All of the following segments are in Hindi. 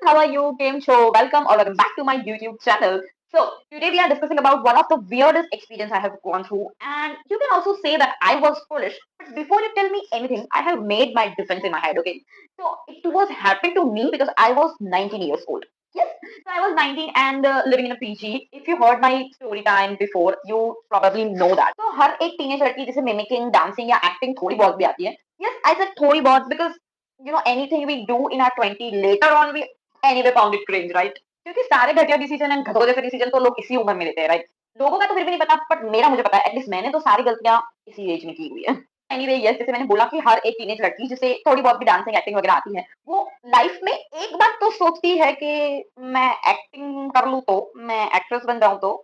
how are you? Game show. Welcome or welcome back to my YouTube channel. So today we are discussing about one of the weirdest experience I have gone through, and you can also say that I was foolish. But before you tell me anything, I have made my defense in my head. Okay, so it was happened to me because I was 19 years old. Yes, so I was 19 and living in a PG. If you heard my story time before, you probably know that. So हर एक टीनेज लड़की जैसे मिमिकिंग, डांसिंग या एक्टिंग थोड़ी बहुत भी आती है. Yes, I said थोड़ी बहुत because anything we do in our 20 later on we anyway found it cringe, right? क्योंकि सारे घटिया डिसीजन एंड घटों जैसे डिसीजन तो लोग इसी उम्र में लेते हैं, राइट? लोगों का तो फिर भी नहीं पता, बट मेरा मुझे पता है. एटलीस्ट मैंने तो सारी गलतियां इसी एज में की हुई है. एनीवे यस, जैसे मैंने बोला कि हर एक टीनेज लड़की जिसे थोड़ी बहुत भी डांसिंग एक्टिंग वगैरह आती है, वो लाइफ में एक बात तो सोचती है कि मैं एक्टिंग कर लूं तो मैं एक्ट्रेस बन जाऊं तो.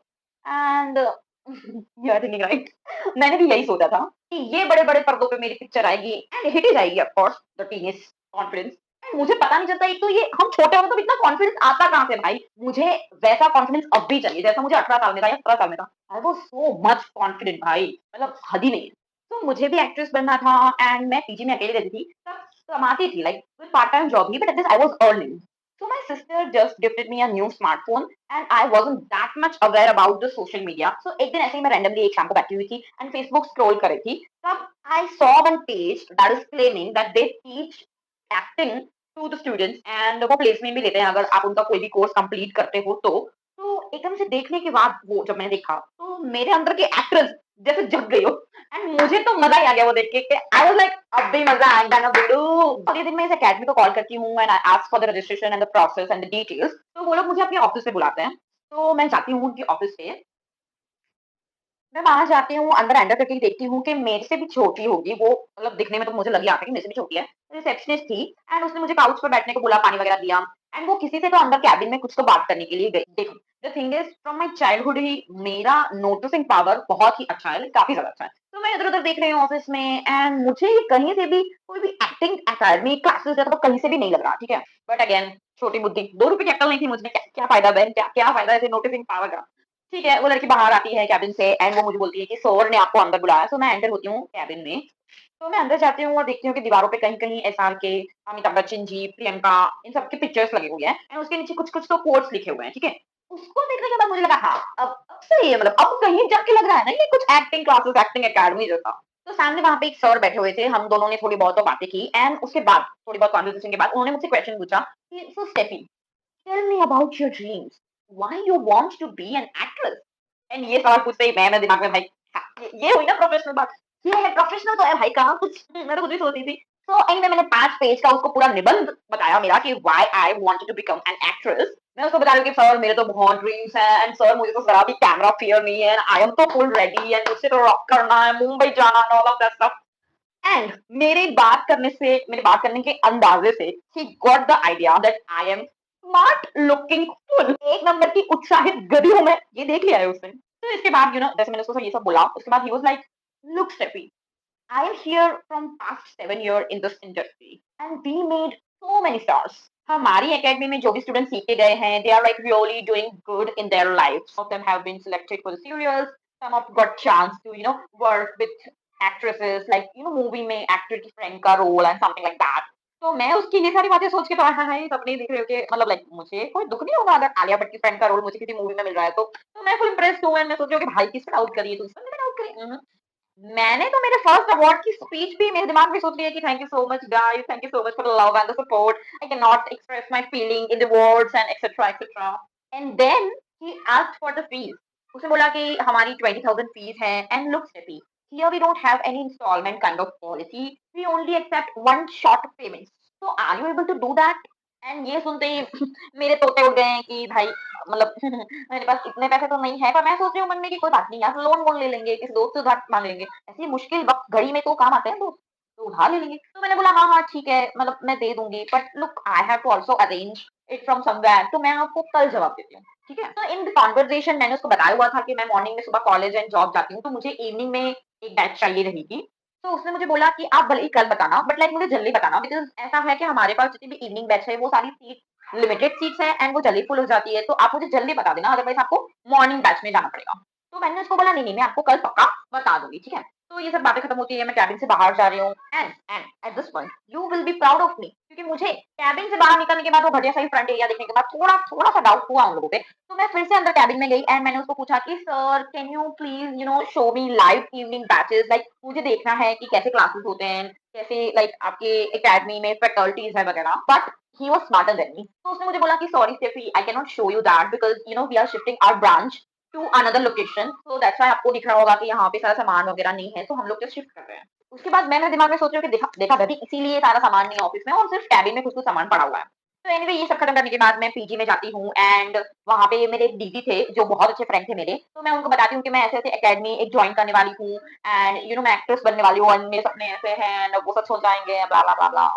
And you are thinking right. मैंने भी यही सोचा था कि ये बड़े-बड़े पर्दों पे मेरी पिक्चर आएगी एंड हिट ही जाएगी of course the teenage confidence. And मुझे पता नहीं चलता, एक तो ये हम छोटे होते तो इतना कॉन्फिडेंस आता कहाँ से भाई? मुझे वैसा कॉन्फिडेंस अब भी चाहिए जैसा मुझे 18 साल में था या 17 साल में था. I was so much confident भाई, मतलब हद ही नहीं है. तो मुझे भी एक्ट्रेस बनना था एंड मैं पीजी में अकेली रहती थी. तब कमाती थी like part time job he, but at this I was earning. So my sister just gifted me a new smartphone and I wasn't that much aware about the social media. So एक दिन ऐसे ही मैं randomly एक शाम को बैठी हुई थी and Facebook scroll कर रही थी. तब I saw one page that is claiming that they teach acting to the students and वो प्लेसमेंट भी लेते हैं अगर आप उनका कोई भी कोर्स कंप्लीट करते हो तो. तो एकदम से देखने के बाद वो जब मैंने देखा तो मेरे अंदर की एक्ट्रेस जैसे जग गई हो. एंड मुझे तो मजा ही आ गया वो देख के. आई वाज लाइक अब भी मजा आएगा ना बेडू. अगले दिन मैं इस एकेडमी को कॉल करती हूँ and I ask for the registration and the process and the details. तो वो लोग मुझे अपने ऑफिस पे बुलाते हैं. तो मैं जाती हूँ उनके ऑफिस पे. मैं वहाँ जाती हूँ, अंदर एंटर करके ही देखती हूँ कि मेरे से भी छोटी होगी वो, मतलब दिखने में तो मुझे लग ही आता है कि मेरे से भी छोटी है. रिसेप्शनिस्ट थी एंड उसने मुझे काउच पे बैठने को बोला, पानी वगैरह दिया. एंड वो किसी से तो अंदर कैबिन में कुछ तो बात करने के लिए गई. देखो, the thing is from my childhood ही मेरा नोटिसिंग पावर बहुत ही अच्छा है, लाइक काफ़ी ज़्यादा अच्छा है. तो मैं इधर-उधर देख रही हूँ ऑफिस में एंड मुझे ये कहीं से भी कोई भी एक्टिंग अकेडमी क्लासेस जैसा तो कहीं से भी नहीं लग रहा, ठीक है? बट अगेन छोटी बुद्धि, ₹2 की अक्ल नहीं थी मुझ में, क्या क्या फ़ायदा बहन, क्या क्या फ़ायदा ऐसे नोटिसिंग पावर का? ठीक है, वो लड़की बाहर आती है कैबिन से एंड वो मुझे बोलती है कि सर ने आपको अंदर बुलाया. सो मैं एंटर होती हूँ कैबिन में. तो मैं अंदर जाती हूँ और देखती हूँ कि दीवारों पे कहीं-कहीं एसआर के, अमिताभ बच्चन जी, प्रियंका, इन सब के पिक्चर्स लगे हुए हैं एंड उसके नीचे कुछ-कुछ तो कोट्स लिखे हुए हैं, ठीक है? उसको देखने के बाद मुझे लगा हाँ, अब सही है, मतलब अब कहीं जाके लग रहा है ना ये कुछ एक्टिंग क्लासेस, एक्टिंग अकेडमी जैसा. तो सामने वहाँ पे एक सर बैठे हुए थे, हम दोनों ने थोड़ी बहुत तो बातें की एंड उसके बाद थोड़ी बहुत कन्वर्सेशन के बाद उन्होंने मुझसे क्वेश्चन पूछा कि so Steffi, tell me about your dreams. Why you want to be an actress? And ये सवाल पूछते ही मैं दिमाग में भाई हाँ, ये हुई ना प्रोफेशनल बात. ये है प्रोफेशनल तो है भाई, कहाँ कुछ मैं तो खुद ही सोची थी. तो एंड में मैंने 5 पेज का उसको पूरा निबंध बताया मेरा कि why I wanted to become an actress. मैं उसको बता रही हूँ कि सर मेरे तो बहुत ड्रीम्स हैं एंड सर मुझे तो जरा भी कैमरा फियर नहीं है. आई एम तो फुल रेडी एंड मुझसे तो रॉक करना है, मुंबई जाना and all of that stuff. And मेरे बात करने के अंदाजे से he got the idea that I am smart looking full. एक नंबर की उत्साहित गधी हूँ मैं, ये देख लिया है उसने. तो इसके बाद जैसे मैंने उसको ये सब बोला उसके बाद he was like, look Steffi, I am here from past 7 years in this industry and we made so many stars. हमारी एकेडमी में जो भी स्टूडेंट सीख के गए हैं, they are like really doing good in their lives. Some of them have been selected for the serials. Some of got chance to work with actresses like movie में एक्टर की फ्रेंड का role and something like that. तो मैं उसकी ये सारी बातें सोच के तो हाँ सपने देख रहे हो कि मतलब लाइक मुझे कोई दुख नहीं होगा अगर आलिया भट्ट की फ्रेंड का रोल मुझे किसी मूवी में मिल रहा है तो मैं फुल इम्प्रेस्ड हूँ एंड मैं सोच रही हूँ कि भाई किस पे डाउट करिए तो इस पे डाउट करिए. मैंने तो मेरे फर्स्ट अवार्ड की स्पीच भी मेरे दिमाग में सोच लिया कि thank you so much guys, thank you so much for the love and the support. I can not express my feeling in the words and etcetera etcetera. And then he asked for the fees. उसने बोला कि हमारी 20,000 फीस है and look Steffi, here we don't have any instalment kind of policy, we only accept one shot payment. So are you able to do that? And ये सुनते ही मेरे तोते उड़ गए हैं कि भाई मतलब मेरे पास इतने पैसे तो नहीं है, पर मैं सोच रही हूँ मन में कि कोई बात नहीं यार, लोन वोन ले लेंगे, किसी दोस्त से उधार मांग लेंगे, ऐसी मुश्किल वक्त घड़ी में तो काम आते हैं दोस्त, तो उधार ले लेंगे. तो मैंने बोला हाँ हाँ ठीक है, मतलब मैं दे दूंगी, but look I have to also arrange it from somewhere, तो मैं आपको कल जवाब देती हूँ, ठीक है? तो इन कॉन्वर्जेशन मैंने उसको बताया हुआ था कि मैं मॉर्निंग में सुबह कॉलेज एंड जॉब जाती हूँ, तो मुझे इवनिंग में एक बैच चाहिए रहेगी. तो उसने मुझे बोला कि आप भले ही कल बताना बट लाइक मुझे जल्दी बताना, बिकॉज ऐसा है कि हमारे पास जितनी भी इवनिंग बैच है वो सारी सीट लिमिटेड सीट्स है एंड वो जल्दी फुल हो जाती है, तो आप मुझे जल्दी बता देना, अदरवाइज आपको मॉर्निंग बैच में जाना पड़ेगा. तो मैंने उसको बोला नहीं नहीं मैं आपको कल पक्का बता दूंगी, ठीक है? तो ये सब बातें खत्म होती है, मैं कैबिन से बाहर जा रही हूँ and at this point you will be proud of me, क्योंकि मुझे कैबिन से बाहर निकलने के बाद वो घटिया सा ही फ्रंट एरिया देखने के बाद थोड़ा थोड़ा सा डाउट हुआ उन लोगों पे। तो मैं फिर से अंदर कैबिन में गई एंड मैंने उसको पूछा कि sir can you please show me live evening batches, like मुझे देखना है कि कैसे क्लासेस होते हैं, कैसे लाइक आपके एकेडमी में फैकल्टीज है वगैरह। But he was smarter than me. तो उसने मुझे बोला कि sorry Steffi, I can not show you that because we are shifting our branch to another location, so that's why आपको दिख रहा होगा कि यहाँ पे सारा सामान वगैरह नहीं है, तो हम लोग जस्ट शिफ्ट कर रहे हैं। उसके बाद मैं दिमाग में सोच रही हूँ कि देखा देखा बेबी, इसीलिए सारा सामान नहीं है ऑफिस में और सिर्फ कैबिन में कुछ कुछ सामान पड़ा हुआ है। तो एनीवे ये सब खत्म करने के बाद मैं पीजी में जाती हूँ एंड वहाँ पे मेरे एक दीदी थे जो बहुत अच्छे फ्रेंड थे मेरे। तो मैं उनको बताती हूँ कि मैं ऐसे ऐसे एकेडमी एक ज्वाइन करने वाली हूँ एंड मैं एक्ट्रेस बनने वाली हूँ और मेरे सपने ऐसे हैं, वो सब हो जाएंगे, ब्ला ब्ला ब्ला ब्ला।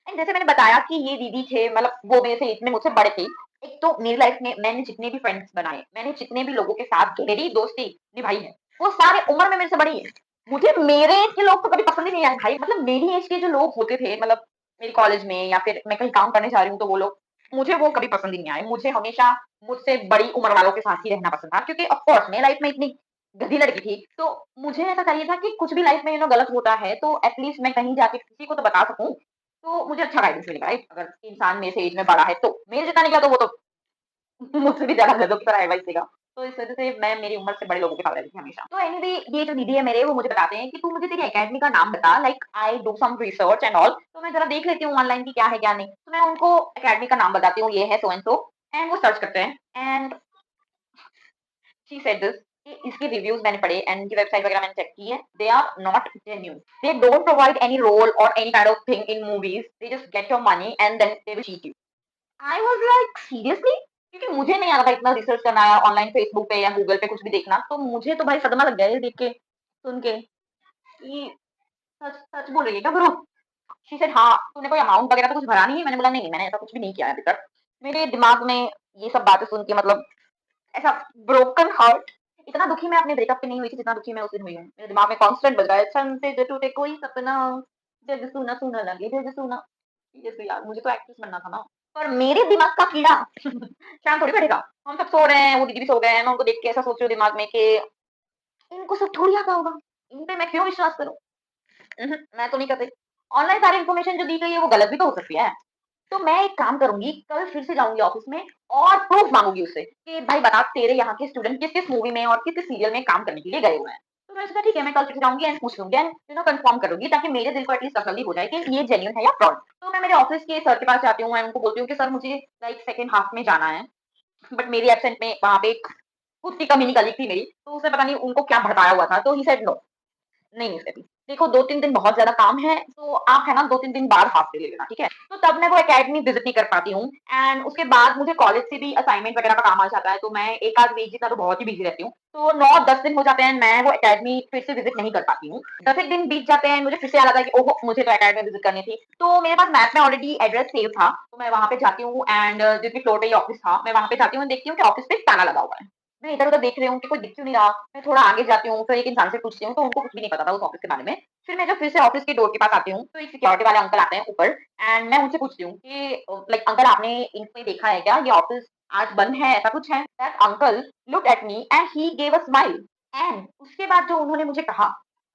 एंड जैसे मैंने बताया कि ये दीदी थे, मतलब वो मेरे से एज में मुझसे बड़े थे। एक तो मेरी लाइफ में मैंने जितने भी फ्रेंड्स बनाए, मैंने जितने भी लोगों के साथ गहरी दोस्ती निभाई है, वो सारे उम्र में मेरे से बड़ी है। मुझे मेरे एज के लोग तो कभी पसंद ही नहीं आए भाई, मतलब मेरी एज के जो लोग होते थे, मतलब मेरे कॉलेज में या फिर मैं कहीं काम करने जा रही हूँ तो वो लोग, मुझे वो कभी पसंद ही नहीं आए। मुझे हमेशा मुझसे बड़ी उम्र वालों के साथ ही रहना पसंद था, क्योंकि ऑफ कोर्स मैं लाइफ में इतनी गधी लड़की थी, तो मुझे ऐसा चाहिए था कि कुछ भी लाइफ में गलत होता है तो एटलीस्ट मैं कहीं जाके किसी को तो बता सकूं। तो मुझे अच्छा गाइडेंस मिलेगा, राइट? अगर इंसान मेरे से एज में बड़ा है तो मेरे जितना निकला तो वो तो मुझसे भी ज़्यादा गज़ब का एडवाइस देगा। तो इस वज़ह से मैं मेरी उम्र से बड़े लोगों के साथ रहती थी हमेशा। तो एनीवे ये जो दीदी है मेरे, वो मुझे बताते हैं कि तू मुझे तेरी अकेडमी का नाम बता, like I do some research and all. तो मैं ज़रा देख लेती हूँ ऑनलाइन कि क्या है क्या नहीं। तो मैं उनको अकेडमी का नाम बताती हूँ, ये है सो एंड वो सर्च करते हैं एंड शी सेड दिस कि इसके रिव्यूज मैंने पढ़े एंड इनकी वेबसाइट वगैरह मैंने चेक की है, they are not genuine, they don't provide any role और any kind of thing in movies, they just get your money and then they will cheat you. I was like seriously, क्योंकि मुझे नहीं आता था इतना रिसर्च करना है ऑनलाइन फेसबुक पे या गूगल पे कुछ भी देखना, तो मुझे तो भाई सदमा लग गया ये देख के, सुन के कि सच सच बोल रही है क्या ब्रो? शी सेड हाँ, तूने कोई अमाउंट वगैरह तो कुछ भरा नहीं है? मैंने बोला नहीं नहीं, मैंने ऐसा कुछ भी नहीं किया है अभी तक। मेरे दिमाग में ये सब बातें सुन के मतलब ऐसा ब्रोकन हार्ट, इतना दुखी मैं अपने ब्रेकअप पे नहीं हुई थी जितना दुखी मैं उस दिन हुई हूँ। मेरे दिमाग में कांस्टेंट बज रहा है, छन से जो टूटे कोई सपना, जग सुना सुना लगे जग सुना। सीरियसली यार, मुझे तो एक्ट्रेस बनना था ना, पर मेरे दिमाग का कीड़ा शाम थोड़ी बैठेगा। हम सब सो रहे हैं, वो दीदी भी सो गए हैं, मैं उनको देख के ऐसा सोच रही हूँ दिमाग में कि इनको सब थोड़ी आता होगा, इन पे मैं क्यों विश्वास करूँ? मैं तो नहीं करती। ऑनलाइन सारी इन्फॉर्मेशन जो दी गई है वो गलत भी तो हो सकती है। तो मैं एक काम करूँगी, कल फिर से जाऊँगी ऑफिस में और प्रूफ माँगूँगी उससे कि भाई बता तेरे यहाँ के स्टूडेंट किस-किस मूवी में और किस-किस सीरियल में काम करने के लिए गए हुए हैं। तो मैंने सोचा ठीक है, मैं कल फिर से जाऊँगी एंड पूछ लूँगी एंड कन्फर्म करूँगी, ताकि मेरे दिल को एटलीस्ट तसल्ली हो जाए कि ये जेन्युइन है या फ्रॉड। तो मैं मेरे ऑफिस के सर के पास जाती हूँ एंड उनको बोलती हूँ कि सर मुझे लाइक सेकंड हाल्फ में जाना है, बट मेरी एब्सेंट में वहाँ पे एक खुद की कमी निकली थी मेरी, तो उसने पता नहीं उनको क्या भड़काया हुआ था, तो ही सेड नो। नहीं, नहीं स्टेफी, देखो 2-3 दिन बहुत ज़्यादा काम है, तो आप है ना 2-3 दिन बाद हाफ डे ले लेना, ठीक है? तो तब मैं वो अकेडमी विज़िट नहीं कर पाती हूँ एंड उसके बाद मुझे कॉलेज से भी असाइनमेंट वगैरह का काम आ जाता है, तो मैं 1 आध वीक जितना तो बहुत ही बिज़ी रहती हूँ। तो 9-10 दिन हो जाते हैं, मैं वो अकेडमी फिर से विज़िट नहीं कर पाती हूँ। 10 एक दिन बीत जाते हैं, मुझे फिर से याद आता है कि ओहो! मुझे तो अकेडमी विज़िट करनी थी। तो मेरे पास मैप में ऑलरेडी एड्रेस सेव था, तो मैं वहाँ पे जाती हूँ एंड जिस भी फ्लोर पे ये ऑफिस था, मैं वहाँ पे जाती हूँ, देखती हूँ कि ऑफिस पे ताला लगा हुआ है। मैं इधर-उधर देख रही हूँ कि कोई दिख क्यों नहीं रहा। मैं थोड़ा आगे जाती हूँ, फिर एक इंसान से पूछती हूँ, तो उनको कुछ भी नहीं पता था उस ऑफिस के बारे में। फिर मैं जब फिर से ऑफिस के डोर के पास आती हूँ, तो एक सिक्योरिटी वाले अंकल आते हैं ऊपर एंड मैं उनसे पूछती हूँ कि लाइक अंकल आपने इनको देखा है क्या? ये ऑफिस आज बंद है, ऐसा कुछ है? That uncle looked at me and he gave a smile and उसके बाद जो उन्होंने मुझे कहा,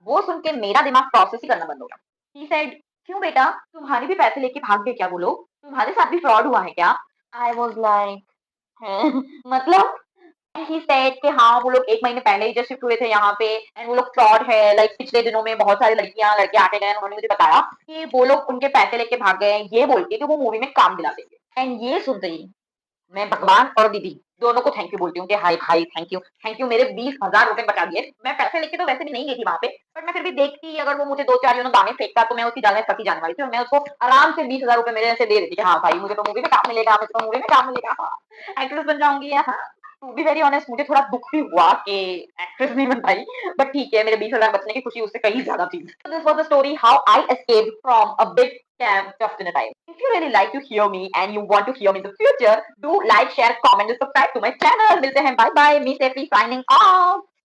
वो सुन के मेरा दिमाग प्रोसेस ही करना बंद हो गया। ही सेड, "क्यों बेटा, तुम्हारे भी पैसे लेके भाग गए क्या वो लोग? तुम्हारे साथ भी फ्रॉड हुआ है क्या?" आई वाज़ लाइक हैं? मतलब ही सेड कि हाँ, वो लोग 1 महीने पहले ही जस्ट शिफ्ट हुए थे यहाँ पे एंड वो लोग फ्रॉड है, लाइक पिछले दिनों में बहुत सारी लड़कियाँ, लड़के आके गए, उन्होंने मुझे बताया कि वो लोग उनके पैसे लेके भाग गए हैं, ये बोल के कि वो मूवी में काम दिला देंगे। एंड ये सुनते ही मैं भगवान और दीदी दोनों को थैंक यू बोलती हूँ कि हाय भाई थैंक यू मेरे 20,000 रुपए बचा दिए। मैं पैसे लेके तो वैसे भी नहीं गई थी वहाँ पे, बट मैं फिर भी देखती अगर वो मुझे 2-4 दाने फेंकता तो मैं उसकी जाल में फंसी जाने वाली थी और मैं उसको आराम से 20,000 रुपए मेरे से दे देती कि हाँ भाई मुझे तो मूवी में काम मिलेगा, मुझे तो मूवी में काम मिलेगा, हाँ, एक्ट्रेस बन जाऊँगी या हाँ। टू बी वेरी ऑनेस्ट मुझे थोड़ा दुःख भी हुआ कि एक्ट्रेस नहीं बन पाई, बट ठीक है मेरे 20,000 बचने की खुशी उससे कहीं ज़्यादा थी। So this was the story how I escaped from a big scam just in a time. If you really like to hear me and you want to hear me in the future, do like, share, comment and subscribe to my channel. मिलते हैं, bye bye, me Steffi signing off.